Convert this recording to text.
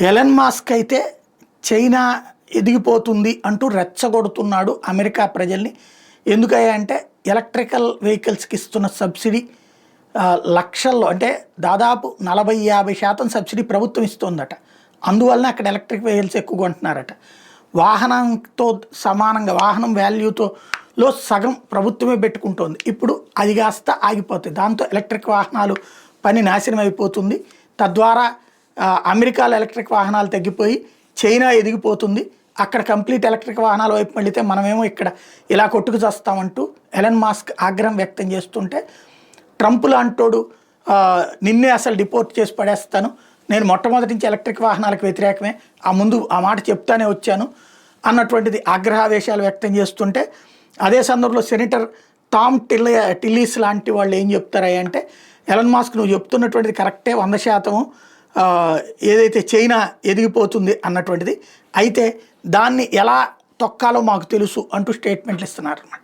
Elon Musk అయితే China ఎదిగిపోతుంది అంటూ రెచ్చగొడుతున్నాడు America ప్రజల్ని. ఎందుకయ్యా అంటే ఎలక్ట్రికల్ వెహికల్స్కి ఇస్తున్న సబ్సిడీ లక్షల్లో, అంటే దాదాపు 40-50% సబ్సిడీ ప్రభుత్వం ఇస్తుందట. అందువలన అక్కడ ఎలక్ట్రిక్ వెహికల్స్ ఎక్కువ కొంటున్నారట. వాహనంతో సమానంగా వాహనం వాల్యూతో సగం ప్రభుత్వమే పెట్టుకుంటోంది. ఇప్పుడు అది కాస్త ఆగిపోతుంది. దాంతో ఎలక్ట్రిక్ వాహనాలు పని నాశనం అయిపోతుంది. తద్వారా అమెరికాలో ఎలక్ట్రిక్ వాహనాలు తగ్గిపోయి చైనా ఎదిగిపోతుంది. అక్కడ కంప్లీట్ ఎలక్ట్రిక్ వాహనాల వైపు వెళితే మనమేమో ఇక్కడ ఇలా కొట్టుకు చేస్తామంటూ ఎలన్ మాస్క్ ఆగ్రహం వ్యక్తం చేస్తుంటే, ట్రంప్ లాంటోడు నిన్నే అసలు డిపోర్ట్ చేసి పడేస్తాను, నేను మొట్టమొదటి నుంచి ఎలక్ట్రిక్ వాహనాలకు వ్యతిరేకమే, ముందు ఆ మాట చెప్తానే వచ్చాను అన్నటువంటిది ఆగ్రహావేశాలు వ్యక్తం చేస్తుంటే, అదే సందర్భంలో సెనేటర్ టామ్ టిల్లీస్ లాంటి వాళ్ళు ఏం చెప్తారా అంటే, ఎలన్ మాస్క్ నువ్వు చెప్తున్నటువంటిది కరెక్టే 100%, ఏదైతే చైనా ఎదిగిపోతుంది అన్నటువంటిది, అయితే దాన్ని ఎలా తొక్కాలో మాకు తెలుసు అంటూ స్టేట్మెంట్లు ఇస్తున్నారు అన్నమాట.